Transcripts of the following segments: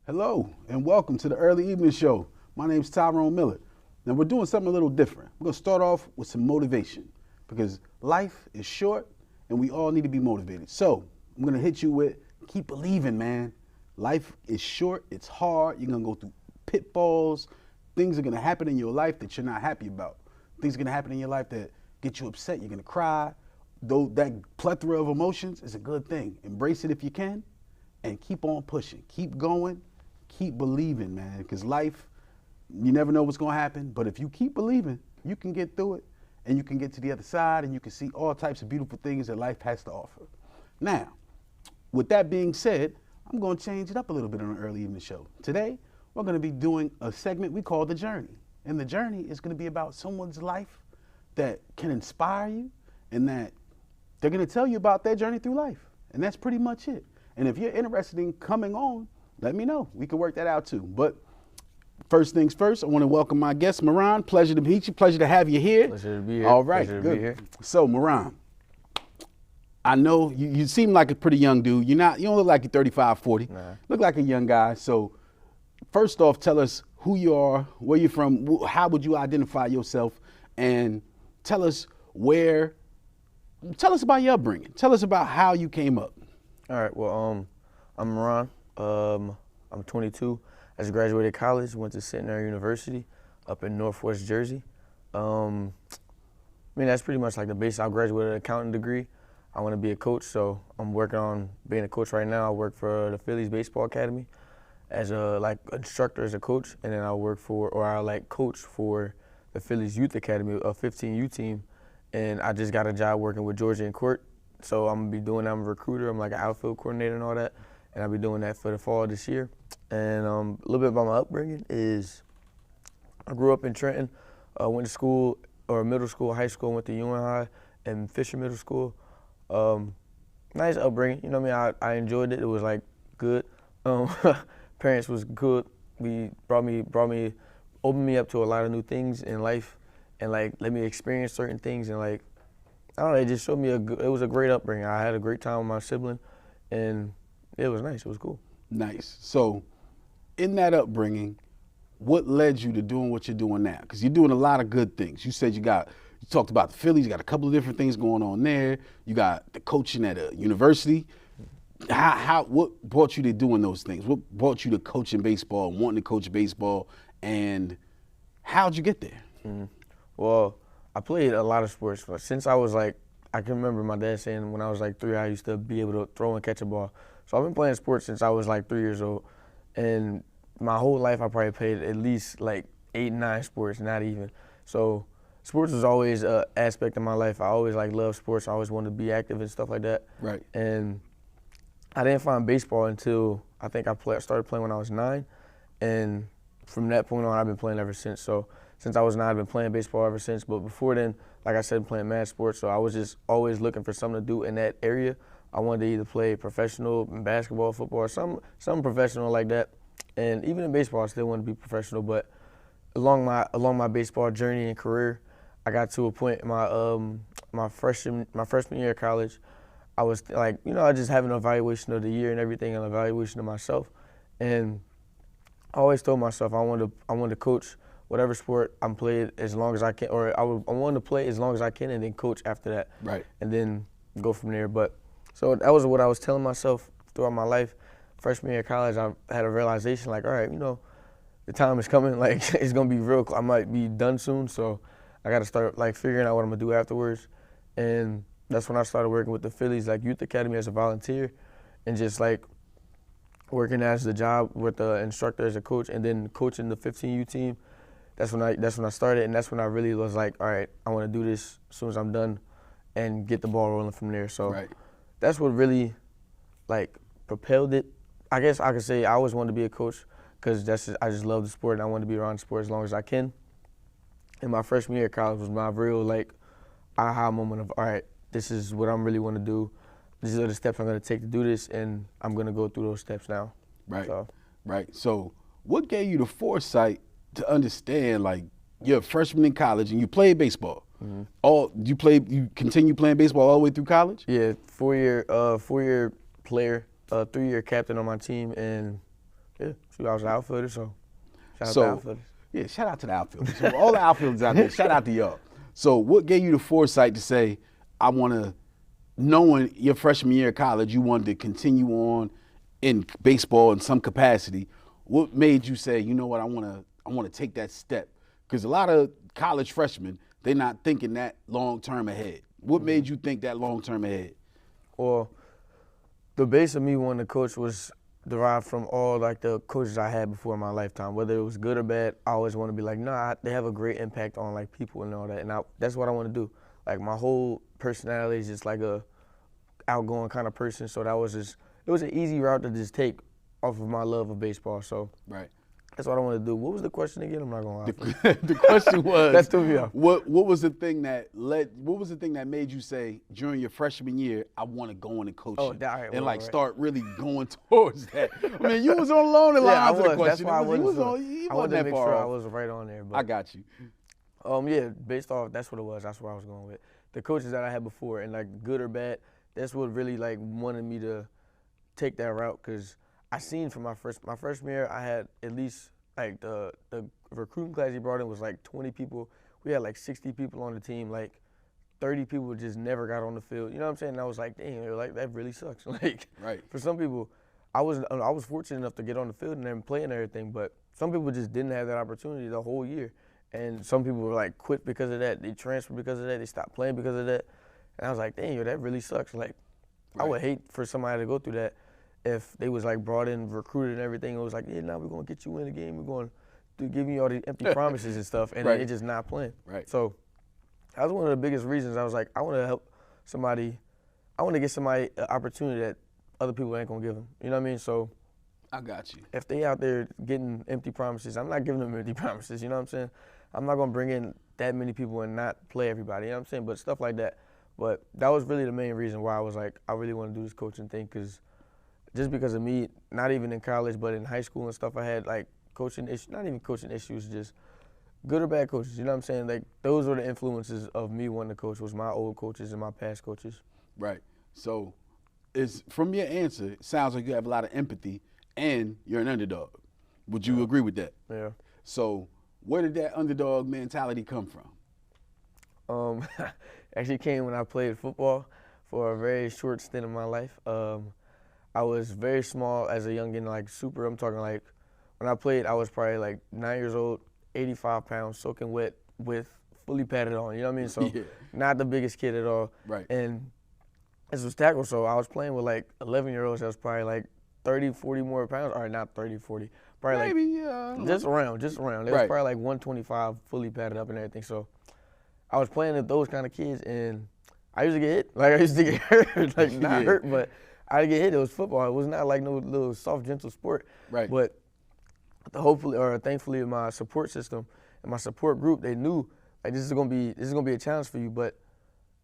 Hello and welcome to the early evening show. My name's Tyrone Miller. Now we're doing something a little different. We're gonna start off with some motivation because life is short and we all need to be motivated. So I'm gonna hit you with keep believing, man. Life is short, it's hard, you're gonna go through pitfalls, things are gonna happen in your life that you're not happy about. Things are gonna happen in your life that get you upset, you're gonna cry. Though that plethora of emotions is a good thing. Embrace it if you can and keep on pushing. Keep going. Keep believing, man, because life, you never know what's going to happen, but if you keep believing, you can get through it, and you can get to the other side, and you can see all types of beautiful things that life has to offer. Now, with that being said, I'm going to change it up a little bit on an early evening show. Today, we're going to be doing a segment we call The Journey, and The Journey is going to be about someone's life that can inspire you, and that they're going to tell you about their journey through life, and that's pretty much it. And if you're interested in coming on, let me know. We can work that out too. But first things first, I want to welcome my guest, Miron. Pleasure to meet you. Pleasure to have you here. Pleasure to be here. All right, Pleasure to good. be here. So, Miron, I know you seem like a pretty young dude. You don't look like you're 35, 40. Nah. Look like a young guy. So, first off, tell us who you are, where you're from, how would you identify yourself, and tell us about your upbringing. Tell us about how you came up. All right. Well, I'm Miron. I'm 22. I just graduated college. Went to Centenary University up in Northwest Jersey. That's pretty much like the base. I graduated an accounting degree. I want to be a coach, so I'm working on being a coach right now. I work for the Phillies Baseball Academy as a instructor as a coach, and then I coach for the Phillies Youth Academy, a 15U team, and I just got a job working with Georgia and Court. So I'm gonna be doing that. I'm a recruiter. I'm like an outfield coordinator and all that, and I'll be doing that for the fall this year. And a little bit about my upbringing is I grew up in Trenton, went to school, or middle school, high school, went to Ewing High and Fisher Middle School. Nice upbringing, you know what I mean? I enjoyed it. It was like good. Parents was good. We opened me up to a lot of new things in life, and like let me experience certain things, and like I don't know, it just showed me it was a great upbringing. I had a great time with my sibling, and it was nice. It was cool. Nice. So, in that upbringing, what led you to doing what you're doing now? Because you're doing a lot of good things. You said you talked about the Phillies. You got a couple of different things going on there. You got the coaching at a university. What brought you to doing those things? What brought you to coaching baseball, wanting to coach baseball, and how'd you get there? Mm-hmm. Well, I played a lot of sports. Since I was I can remember my dad saying when I was 3, I used to be able to throw and catch a ball. So I've been playing sports since I was 3 years old. And my whole life I probably played at least 8, 9 sports, not even. So sports was always an aspect of my life. I always loved sports. I always wanted to be active and stuff like that. Right. And I didn't find baseball until I think I started playing when I was 9. And from that point on, I've been playing ever since. So since I was 9, I've been playing baseball ever since. But before then, like I said, playing mad sports. So I was just always looking for something to do in that area. I wanted to either play professional basketball, football, or something professional like that. And even in baseball, I still wanted to be professional. But along my baseball journey and career, I got to a point in my freshman year of college. I was I just having an evaluation of the year and everything, an evaluation of myself, and I always told myself I wanted to coach whatever sport I'm playing as long as I can, or I wanted to play as long as I can, and then coach after that, right, and then go from there. But so that was what I was telling myself throughout my life. Freshman year of college, I had a realization all right, the time is coming. It's gonna be real. I might be done soon, so I got to start figuring out what I'm gonna do afterwards, and that's when I started working with the Phillies Youth Academy as a volunteer, and just working as the job with the instructor as a coach, and then coaching the 15U team. That's when I started, and that's when I really was all right, I want to do this as soon as I'm done, and get the ball rolling from there. So right. That's what really propelled it. I guess I could say I always wanted to be a coach because I just love the sport, and I want to be around the sport as long as I can. And my freshman year of college was my real aha moment of all right, this is what I really want to do. These are the steps I'm going to take to do this, and I'm going to go through those steps now. Right, so. Right. So what gave you the foresight to understand, you're a freshman in college and you played baseball? Mm-hmm. You continue playing baseball all the way through college? Yeah, four-year player, 3-year captain on my team, and Yeah, shoot, I was an outfielder, so shout out to So, outfielders. yeah, shout out to the outfielders. So all the outfielders out there, shout out to y'all. So what gave you the foresight to say, I want to, knowing your freshman year of college, you wanted to continue on in baseball in some capacity. What made you say, you know what, I want to take that step? Because a lot of college freshmen, they're not thinking that long term ahead. What made you think that long term ahead? Well, the base of me wanting to coach was derived from all like the coaches I had before in my lifetime. Whether it was good or bad, I always want to be like, nah, they have a great impact on like people and all that. And that's what I want to do. Like my whole personality is just like a outgoing kind of person. So that was just, it was an easy route to just take off of my love of baseball. So Right. that's what I want to do. What was the question again? I'm not gonna lie. The question was, That threw me off. What was the thing that made you say during your freshman year, I want to go into coaching Oh, right, and right. start really going towards that? I mean, you was on along the lines Yeah, I of the was. question. That's why I You wasn't was sure. on, you I wasn't wanted to that make far sure I off. was right on there. But I got you. yeah, based off, that's what it was. That's where I was going with. The coaches that I had before, and like good or bad, that's what really like wanted me to take that route. Cause I seen from my freshman year, I had at least like the recruiting class he brought in was like 20 people. We had like 60 people on the team. Like 30 people just never got on the field. You know what I'm saying? And I was like, damn, like that really sucks. Like Right. for some people, I was fortunate enough to get on the field and then play and everything, but some people just didn't have that opportunity the whole year. And some people were like quit because of that. They transferred because of that. They stopped playing because of that. And I was like, dang, yo, that really sucks. Like, I would hate for somebody to go through that if they was like brought in, recruited and everything. It was like, yeah, now we're going to get you in the game. We're going to give you all these empty promises and stuff. And then they're just not playing. Right. So that was one of the biggest reasons. I was like, I want to help somebody. I want to get somebody an opportunity that other people ain't going to give them. You know what I mean? So I got you. if they out there getting empty promises, I'm not giving them empty promises. You know what I'm saying? I'm not going to bring in that many people and not play everybody. You know what I'm saying? But stuff like that. But that was really the main reason why I was like, I really want to do this coaching thing, because just because of me, not even in college, but in high school and stuff, I had like coaching issues, not even coaching issues, just good or bad coaches. You know what I'm saying? Like those were the influences of me wanting to coach, was my old coaches and my past coaches. Right. So from your answer, it sounds like you have a lot of empathy and you're an underdog. Would you agree with that? Yeah. So where did that underdog mentality come from? Actually came when I played football for a very short stint in my life. I was very small as a youngin, like super. I'm talking like when I played, I was probably like 9 years old, 85 pounds, soaking wet, with fully padded on. You know what I mean? So not the biggest kid at all. Right. And this was tackle, so I was playing with like 11-year-olds that was probably like 30, 40 more pounds. Or not 30, 40. Probably Maybe, like just around. They was probably like 125, fully padded up and everything. So I was playing with those kind of kids, and I used to get hit. Like I used to get hurt, like not hurt, but I get hit. It was football. It was not like no little soft, gentle sport. Right. But thankfully, my support system and my support group, they knew like this is gonna be a challenge for you, but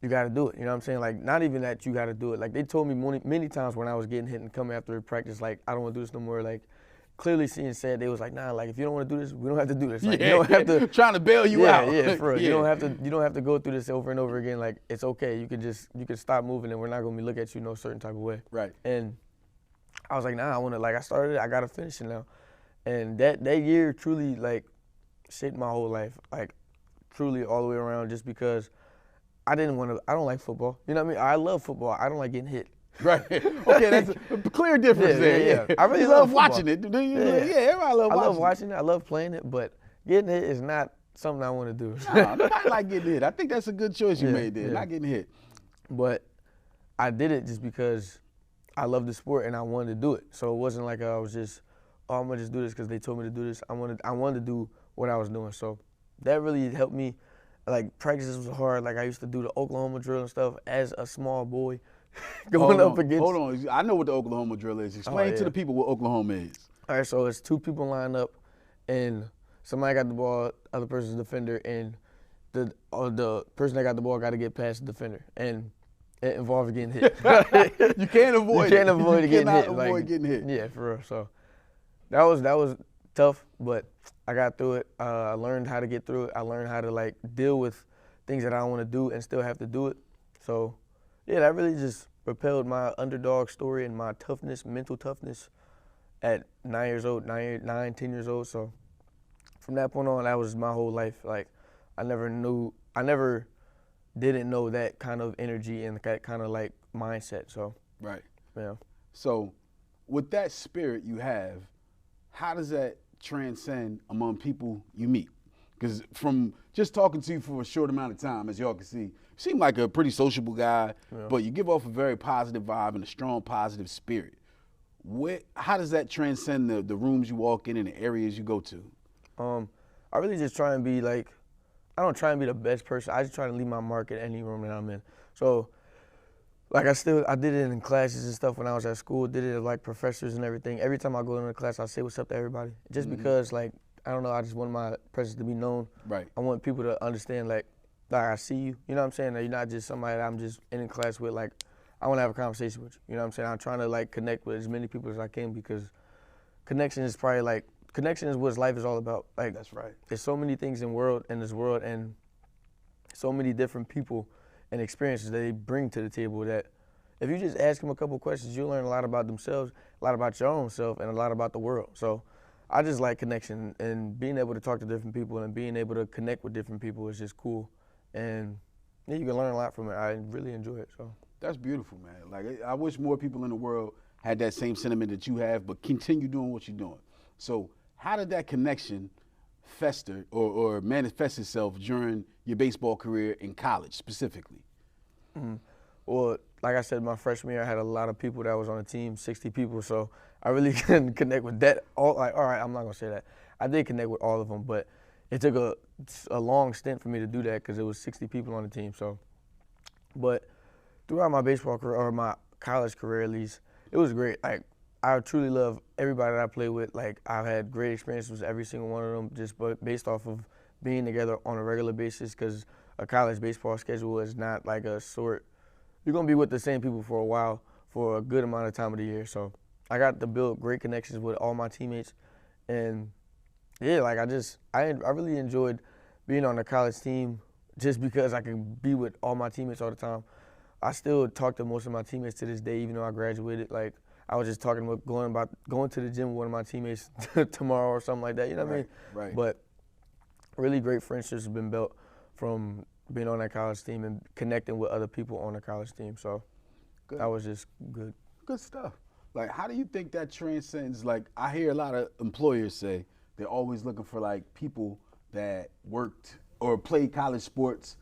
you got to do it. You know what I'm saying? Like not even that you got to do it. Like they told me many times when I was getting hit and coming after practice, like I don't want to do this no more. Like clearly seeing said, they was like, nah, like if you don't want to do this, we don't have to do this. Like, you don't have to trying to bail you out. Yeah, for real. You don't have to go through this over and over again. Like it's okay. You can stop moving, and we're not gonna be look at you no certain type of way. Right. And I was like, nah, I started it, I gotta finish it now. And that year truly like shaped my whole life, like truly all the way around, just because I don't like football. You know what I mean? I love football. I don't like getting hit. Right. Okay, that's a clear difference there. Yeah. I really love football. watching it. Do you? Yeah, everybody love watching it. I love watching it. I love playing it, but getting hit is not something I want to do. Nah, nobody like getting hit. I think that's a good choice you made there, not getting hit. But I did it just because I love the sport and I wanted to do it. So it wasn't like I was just, I'm gonna just do this because they told me to do this. I wanted to do what I was doing. So that really helped me. Like practices was hard. Like I used to do the Oklahoma drill and stuff as a small boy. Hold on. I know what the Oklahoma drill is. Explain to the people what Oklahoma is. All right, so it's two people lined up, and somebody got the ball, other person's defender, and the person that got the ball got to get past the defender, and it involves getting hit. You can't avoid it. You can't avoid getting hit. Avoid getting hit. Yeah, for real. So that was tough, but I got through it. I learned how to get through it. I learned how to like deal with things that I don't want to do and still have to do it. So yeah, that really just propelled my underdog story and my toughness, mental toughness, at 9 years old, 10 years old. So from that point on, that was my whole life. Like, I never didn't know that kind of energy and that kind of like mindset. So, Right. yeah. So with that spirit you have, how does that transcend among people you meet? Because from just talking to you for a short amount of time, as y'all can see, you seem like a pretty sociable guy, but you give off a very positive vibe and a strong positive spirit. How does that transcend the rooms you walk in and the areas you go to? I really just try and be like, I don't try and be the best person. I just try to leave my mark at any room that I'm in. So, like I did it in classes and stuff when I was at school, did it like professors and everything. Every time I go into a class, I say what's up to everybody. Just because, like, I don't know, I just want my presence to be known. Right. I want people to understand, like I see you. You know what I'm saying? That you're not just somebody that I'm just in class with. Like, I want to have a conversation with you. You know what I'm saying? I'm trying to, like, connect with as many people as I can because connection is what life is all about. Like, That's right. There's so many things in this world, and so many different people and experiences that they bring to the table that if you just ask them a couple questions, you'll learn a lot about themselves, a lot about your own self, and a lot about the world. So I just like connection, and being able to talk to different people and being able to connect with different people is just cool. And yeah, you can learn a lot from it. I really enjoy it. So That's beautiful, man. Like, I wish more people in the world had that same sentiment that you have, but continue doing what you're doing. So how did that connection fester or manifest itself during your baseball career in college specifically? Well, like I said, my freshman year, I had a lot of people that was on the team, 60 people, so I really couldn't connect with that. All right, I'm not going to say that. I did connect with all of them, but it took a long stint for me to do that because it was 60 people on the team. So, but throughout my baseball career, or my college career at least, it was great. Like, I truly love everybody that I play with. Like, I've had great experiences with every single one of them just based off of being together on a regular basis because a college baseball schedule is not like you're going to be with the same people for a while for a good amount of time of the year. So I got to build great connections with all my teammates. And yeah, like I really enjoyed being on the college team just because I could be with all my teammates all the time. I still talk to most of my teammates to this day, even though I graduated. Like, I was just talking about going to the gym with one of my teammates tomorrow or something like that. You know what I mean? Right. But really great friendships have been built from being on that college team and connecting with other people on the college team. So that was just good. Good stuff. Like, how do you think that transcends? Like, I hear a lot of employers say they're always looking for, like, people that worked or played college sports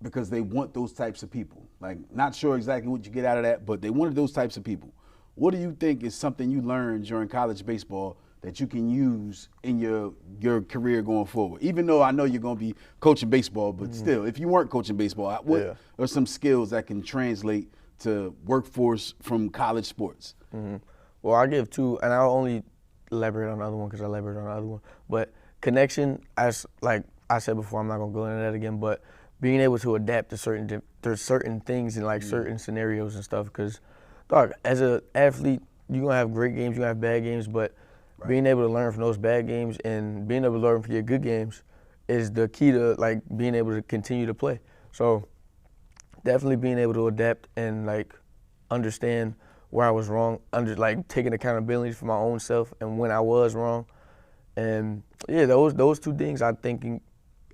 because they want those types of people. Like, not sure exactly what you get out of that, but they wanted those types of people. What do you think is something you learned during college baseball that you can use in your career going forward? Even though I know you're going to be coaching baseball, but still, if you weren't coaching baseball, what are some skills that can translate to workforce from college sports? Well, I'll give two, and I'll only elaborate on the other one because I elaborated on the other one. But connection, as like I said before, I'm not going to go into that again, but being able to adapt to certain things and like certain scenarios and stuff. Because, dog, as an athlete, you're going to have great games, you're going to have bad games, but being able to learn from those bad games and being able to learn from your good games is the key to like being able to continue to play. So definitely being able to adapt and like understand where I was wrong, like taking accountability for my own self and when I was wrong. And yeah, those two things I think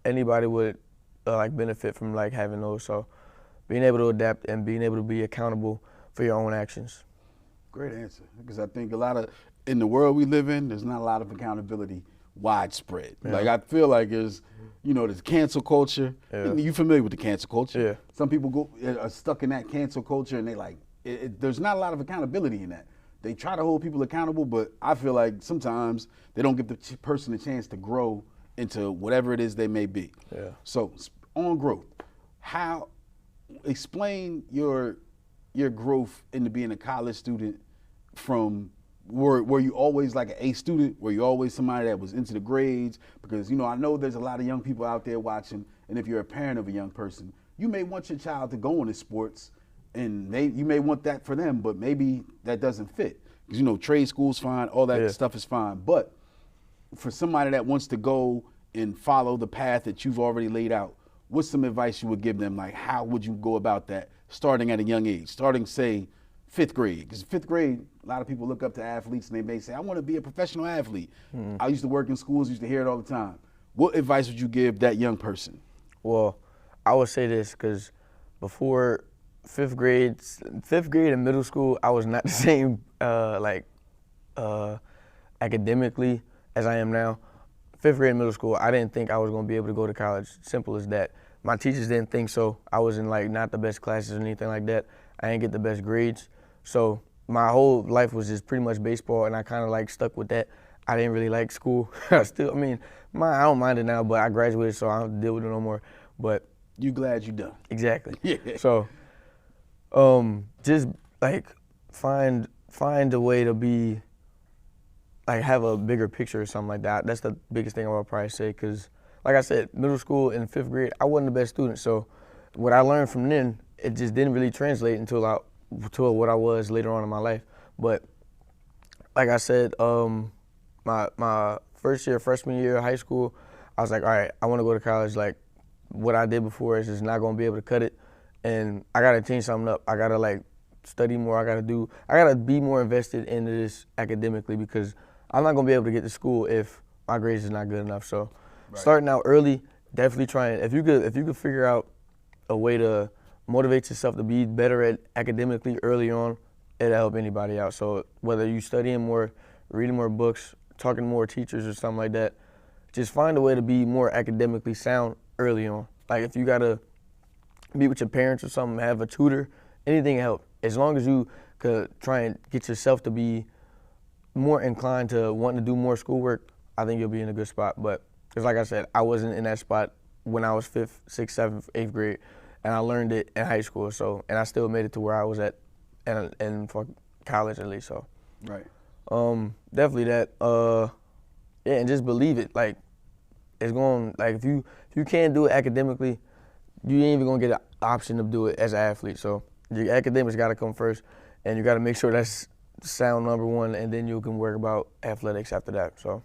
anybody would like benefit from like having those. So being able to adapt and being able to be accountable for your own actions. Great answer, because I think in the world we live in, there's not a lot of accountability widespread. Yeah. Like, I feel like there's cancel culture. Yeah. You familiar with the cancel culture? Yeah. Some people are stuck in that cancel culture, and they like, there's not a lot of accountability in that. They try to hold people accountable, but I feel like sometimes they don't give the person a chance to grow into whatever it is they may be. Yeah. So on growth, explain your growth into being a college student from were you always like an A student? Were you always somebody that was into the grades? Because, I know there's a lot of young people out there watching, and if you're a parent of a young person, you may want your child to go into sports, and you may want that for them, but maybe that doesn't fit. Because, trade school's fine, all that stuff is fine. But for somebody that wants to go and follow the path that you've already laid out, what's some advice you would give them? Like, how would you go about that starting at a young age? Starting, say, fifth grade, because fifth grade, a lot of people look up to athletes and they may say, I want to be a professional athlete. I used to work in schools, used to hear it all the time. What advice would you give that young person? Well, I would say this because before fifth grade and middle school, I was not the same academically as I am now. Fifth grade and middle school, I didn't think I was going to be able to go to college. Simple as that. My teachers didn't think so. I was in like not the best classes or anything like that. I didn't get the best grades. So my whole life was just pretty much baseball, and I kind of like stuck with that. I didn't really like school. I don't mind it now, but I graduated, so I don't have to deal with it no more. But you glad you done. Exactly. Yeah. So just like find a way to be like have a bigger picture or something like that. That's the biggest thing I would probably say, because like I said, middle school and fifth grade, I wasn't the best student. So what I learned from then, it just didn't really translate until what I was later on in my life. But like I said, my freshman year of high school, I was like, all right, I want to go to college. Like what I did before is just not going to be able to cut it. And I got to change something up. I got to like study more. I got to be more invested into this academically, because I'm not going to be able to get to school if my grades is not good enough. So starting out early, definitely trying. If you could figure out a way to motivate yourself to be better at academically early on, it'll help anybody out. So whether you studying more, reading more books, talking to more teachers or something like that, just find a way to be more academically sound early on. Like if you got to meet with your parents or something, have a tutor, anything help. As long as you could try and get yourself to be more inclined to wanting to do more schoolwork, I think you'll be in a good spot. But because like I said, I wasn't in that spot when I was 5th, 6th, 7th, 8th grade, and I learned it in high school. So, and I still made it to where I was at, and for college at least. So, right. Definitely that. Yeah, and just believe it. Like it's going. Like if you can't do it academically, you ain't even gonna get an option to do it as an athlete. So your academics got to come first, and you got to make sure that's sound number one, and then you can worry about athletics after that. So,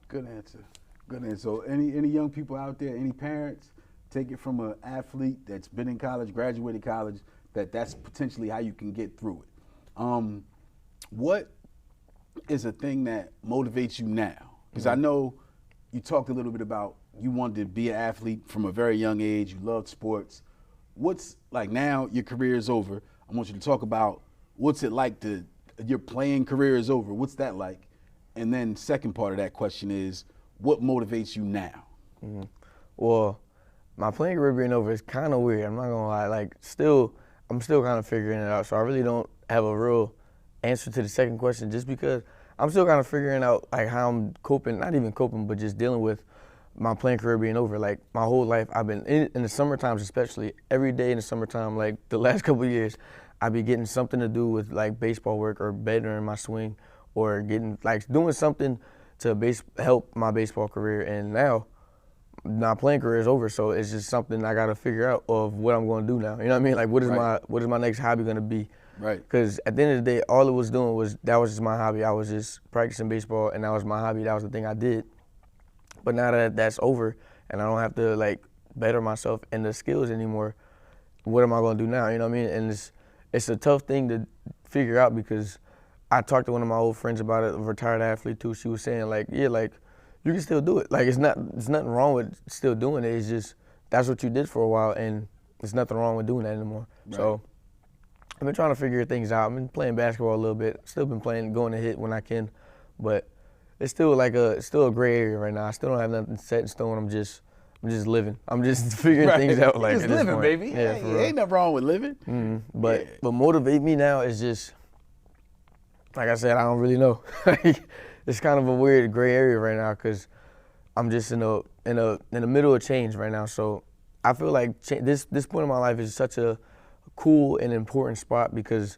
good answer. Good answer. So, any young people out there, any parents, take it from an athlete that's been in college, graduated college, that's potentially how you can get through it. What is a thing that motivates you now? Because I know you talked a little bit about you wanted to be an athlete from a very young age. You loved sports. What's like now your career is over? I want you to talk about what's it like your playing career is over. What's that like? And then second part of that question is what motivates you now? Mm-hmm. Well, my playing career being over is kind of weird. I'm not gonna lie. Like I'm still kind of figuring it out. So I really don't have a real answer to the second question, just because I'm still kind of figuring out like how I'm coping, not even coping, but just dealing with my playing career being over. Like my whole life, I've been in the summer times, especially every day in the summertime. Like the last couple of years, I'd be getting something to do with like baseball work or bettering my swing, or getting like doing something to help my baseball career. And now my playing career is over, so it's just something I got to figure out of what I'm going to do now. You know what I mean? Like what is my next hobby going to be? Right. Because at the end of the day, all it was doing was just my hobby. I was just practicing baseball, and that was my hobby. That was the thing I did. But now that that's over, and I don't have to like better myself in the skills anymore, what am I going to do now? You know what I mean? And it's a tough thing to figure out, because I talked to one of my old friends about it, a retired athlete too. She was saying like, yeah, like you can still do it. Like it's nothing wrong with still doing it. It's just that's what you did for a while, and there's nothing wrong with doing that anymore. Right. So I've been trying to figure things out. I've been playing basketball a little bit. Still been going to hit when I can, but it's still a gray area right now. I still don't have nothing set in stone. I'm just living. I'm just figuring things out. Like just living, baby. Yeah, ain't nothing wrong with living. Mm-hmm. But what motivate me now is just, like I said, I don't really know. It's kind of a weird gray area right now, because I'm just in the middle of change right now. So I feel like this point in my life is such a cool and important spot, because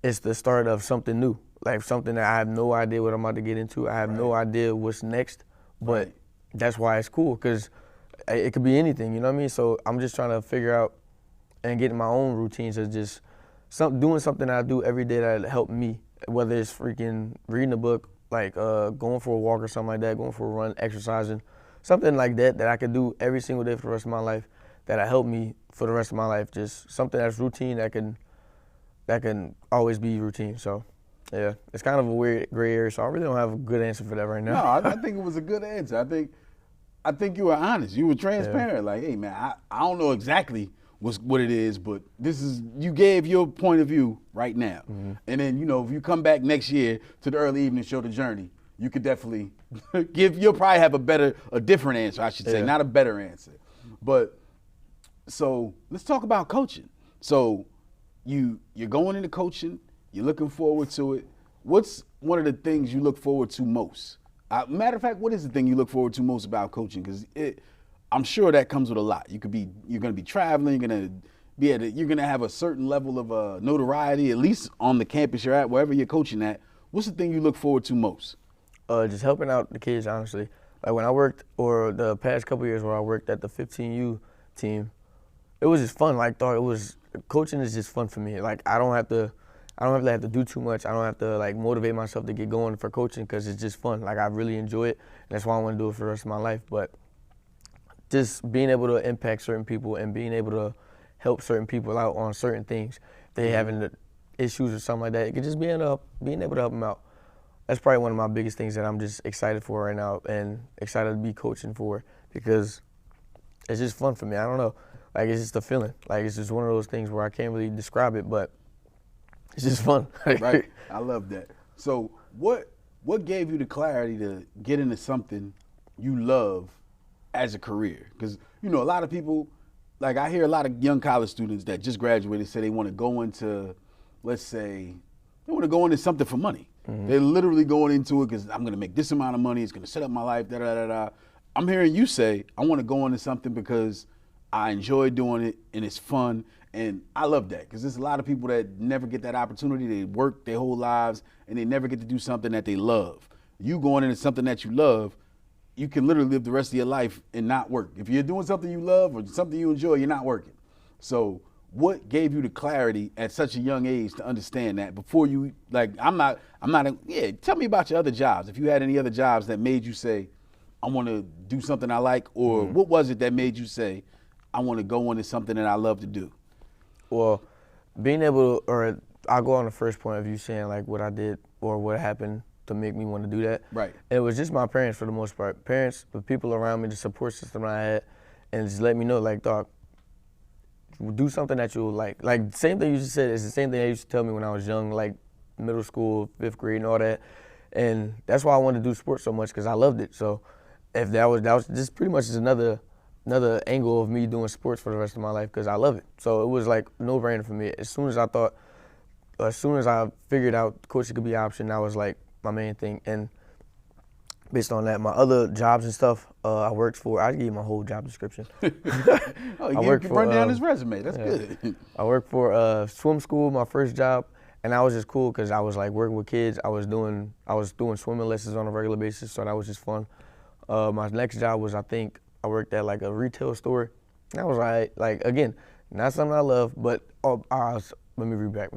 it's the start of something new, like something that I have no idea what I'm about to get into. I have no idea what's next, but that's why it's cool, because it could be anything, you know what I mean? So I'm just trying to figure out and get in my own routines of just doing something I do every day that help me, whether it's freaking reading a book, like going for a walk or something like that, going for a run, exercising, something like that I could do every single day for the rest of my life, that'll help me for the rest of my life. Just something that's routine that can that can always be routine. So, yeah, it's kind of a weird gray area. So I really don't have a good answer for that right now. No, I think it was a good answer. I think you were honest. You were transparent. Yeah. Like, hey man, I don't know exactly what it is, but you gave your point of view right now. Mm-hmm. And then, if you come back next year to the early evening show, The Journey, you could definitely you'll probably have a different answer, I should say, not a better answer. But so let's talk about coaching. So you're going into coaching, you're looking forward to it. What's one of the things you look forward to most? Matter of fact, what is the thing you look forward to most about coaching? Because I'm sure that comes with a lot. You're going to be traveling. You're going to have a certain level of notoriety, at least on the campus you're at, wherever you're coaching at. What's the thing you look forward to most? Just helping out the kids, honestly. Like when I worked, or the past couple of years where I worked at the 15U team, it was just fun. Like, coaching is just fun for me. Like, I don't have to do too much. I don't have to like motivate myself to get going for coaching because it's just fun. Like, I really enjoy it, and that's why I want to do it for the rest of my life. But just being able to impact certain people and being able to help certain people out on certain things, if they having issues or something like that, it could just being able to help them out. That's probably one of my biggest things that I'm just excited for right now and excited to be coaching for, because it's just fun for me. I don't know. Like, it's just a feeling. Like, it's just one of those things where I can't really describe it, but it's just fun. Right. I love that. So what gave you the clarity to get into something you love as a career? Because, a lot of people, like I hear a lot of young college students that just graduated say they want to go into, let's say, they want to go into something for money. Mm-hmm. They're literally going into it because I'm going to make this amount of money. It's going to set up my life, da-da-da-da. I'm hearing you say, I want to go into something because I enjoy doing it and it's fun. And I love that, because there's a lot of people that never get that opportunity. They work their whole lives and they never get to do something that they love. You going into something that you love, you can literally live the rest of your life and not work. If you're doing something you love or something you enjoy, you're not working. So what gave you the clarity at such a young age to understand that before you, like, tell me about your other jobs. If you had any other jobs that made you say, I want to do something I like, or what was it that made you say, I want to go into something that I love to do? Well, being able to, or I'll go on the first point of you saying like what I did or what happened to make me want to do that. Right. It was just my parents for the most part. Parents, the people around me, the support system I had, and just let me know, like, dog, do something that you'll like. Like, same thing you just said is the same thing they used to tell me when I was young, like middle school, 5th grade and all that. And that's why I wanted to do sports so much, because I loved it. So if that was just pretty much just another angle of me doing sports for the rest of my life, because I love it. So it was like no-brainer for me. As soon as I figured out coaching could be an option, that was like my main thing. And based on that, my other jobs and stuff, I worked for, I gave you my whole job description. You can run down his resume. That's good. I worked for swim school, my first job, and that was just cool because I was like working with kids. I was doing swimming lessons on a regular basis, so that was just fun. My next job was, I worked at like a retail store. That was all right. Like, again, not something I love, but let me read back.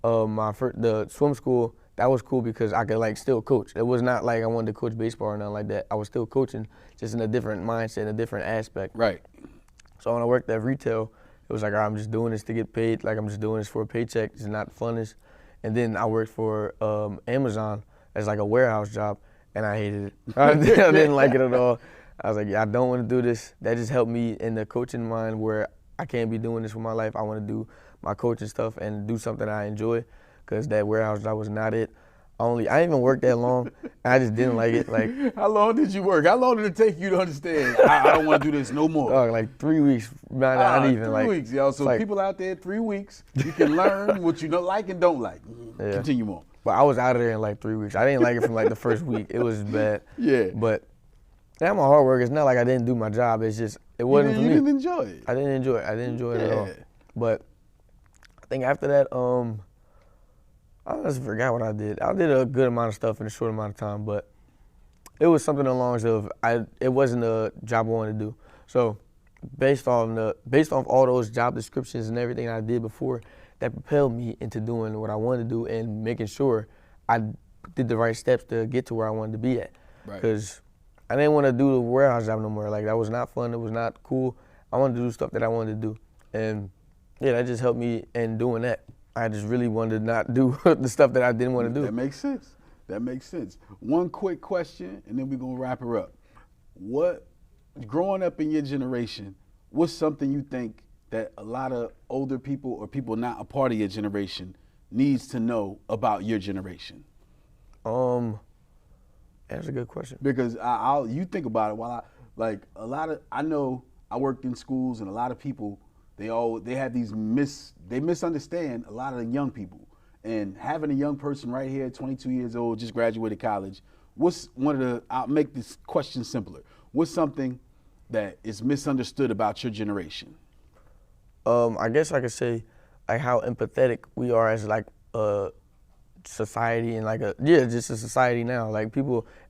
The swim school, that was cool because I could like still coach. It was not like I wanted to coach baseball or nothing like that. I was still coaching, just in a different mindset, in a different aspect. Right. So when I worked at retail, it was like, I'm just doing this to get paid. Like, I'm just doing this for a paycheck. It's not funnest. And then I worked for Amazon as like a warehouse job, and I hated it. I didn't like it at all. I was like, I don't want to do this. That just helped me in the coaching mind where I can't be doing this with my life. I want to do my coaching stuff and do something I enjoy, because that warehouse job was not it. I didn't even work that long. I just didn't like it. Like, how long did you work? How long did it take you to understand, I don't want to do this no more? Dog, like 3 weeks. Not even. 3 weeks, y'all. So like, people out there, 3 weeks, you can learn what you don't like and don't like. Yeah. Continue on. But I was out of there in like 3 weeks. I didn't like it from like the first week. It was bad. Yeah. But I'm a hard worker. It's not like I didn't do my job. It's just, it wasn't for me. You didn't enjoy it. I didn't enjoy it at all. But I think after that, I just forgot what I did. I did a good amount of stuff in a short amount of time, but it was something along the lines of, it wasn't a job I wanted to do. So based off all those job descriptions and everything I did before, that propelled me into doing what I wanted to do and making sure I did the right steps to get to where I wanted to be at. Because I didn't want to do the warehouse job no more. Like, that was not fun. It was not cool. I wanted to do stuff that I wanted to do. And yeah, that just helped me in doing that. I just really wanted to not do the stuff that I didn't want to do. That makes sense. That makes sense. One quick question, and then we're going to wrap her up. Growing up in your generation, what's something you think that a lot of older people or people not a part of your generation needs to know about your generation? That's a good question. Because you think about it, I know I worked in schools, and a lot of people, they have these they misunderstand a lot of the young people. And having a young person right here, 22 years old, just graduated college, I'll make this question simpler. What's something that is misunderstood about your generation? I guess I could say like how empathetic we are as like a society and just a society now. Like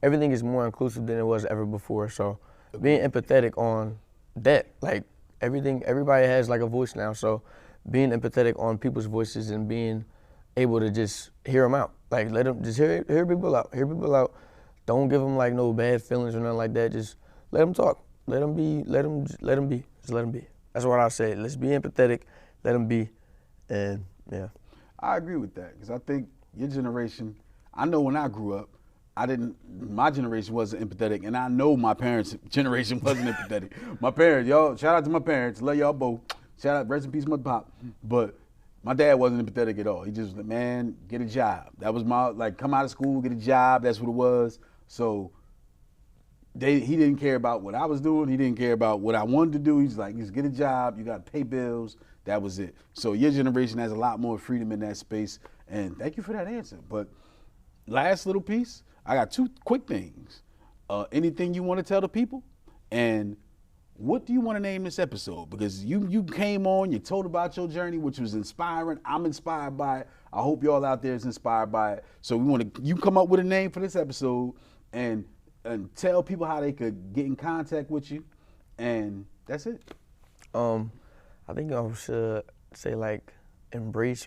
everything is more inclusive than it was ever before. So being empathetic on that, like everybody has like a voice now. So being empathetic on people's voices and being able to just hear them out. Like let them just hear people out. Hear people out. Don't give them like no bad feelings or nothing like that. Just let them talk. Let them be. Let them be. Just let them be. That's what I say. Let's be empathetic. Let them be. And yeah. I agree with that because I think your generation. I know when I grew up, my generation wasn't empathetic, and I know my parents' generation wasn't empathetic. My parents, y'all, shout out to my parents. Love y'all both. Shout out, rest in peace, my pop. But my dad wasn't empathetic at all. He just, man, get a job. That was come out of school, get a job. That's what it was. So he didn't care about what I was doing. He didn't care about what I wanted to do. He's like, just get a job. You got to pay bills. That was it. So your generation has a lot more freedom in that space. And thank you for that answer. But last little piece, I got two quick things. Anything you want to tell the people? And what do you want to name this episode? Because you came on, you told about your journey, which was inspiring. I'm inspired by it. I hope y'all out there is inspired by it. So you come up with a name for this episode and tell people how they could get in contact with you. And that's it. I think I should say like embrace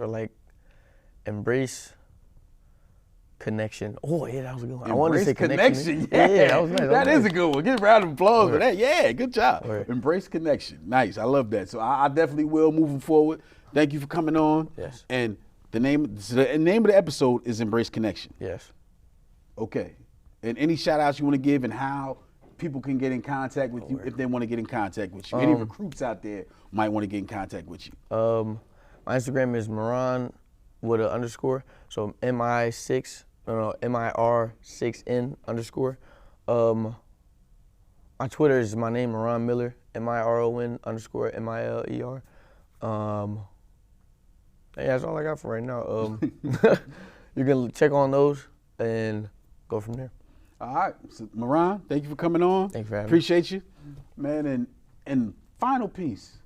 connection. Oh yeah, that was a good one. I wanted to say connection. Yeah, that was nice. That is a good one. Give a round of applause for that. Yeah, good job. Right. Embrace connection. Nice. I love that. So I definitely will moving forward. Thank you for coming on. Yes. And the name of the episode is Embrace Connection. Yes. Okay. And any shout outs you want to give and how people can get in contact with you if they want to get in contact with you. Any recruits out there might want to get in contact with you. My Instagram is Miron with an underscore. So MIR6N_. My Twitter is my name, Miron Miller, MIRON_MILER. Yeah, that's all I got for right now. You can check on those and go from there. All right, so, Miron, thank you for coming on. Thank you for having me. Appreciate you, man. And final piece,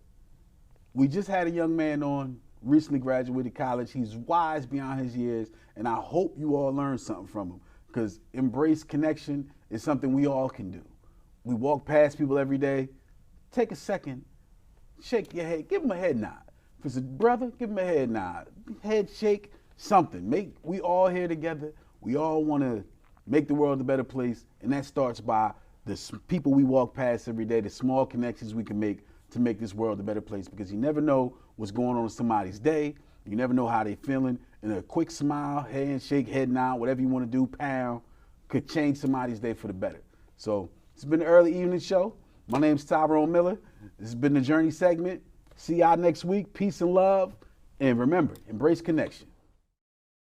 we just had a young man on, recently graduated college. He's wise beyond his years, and I hope you all learned something from him because embrace connection is something we all can do. We walk past people every day. Take a second, shake your head, give him a head nod. If it's a brother, give him a head nod, head shake, something. We all here together. We all want to make the world a better place, and that starts by the people we walk past every day, the small connections we can make to make this world a better place, because you never know what's going on in somebody's day. You never know how they're feeling, and a quick smile, handshake, head nod, whatever you want to do, pound, could change somebody's day for the better. So it's been the early evening show. My name's Tyrone Miller. This has been the Journey segment. See y'all next week. Peace and love. And remember, embrace connection.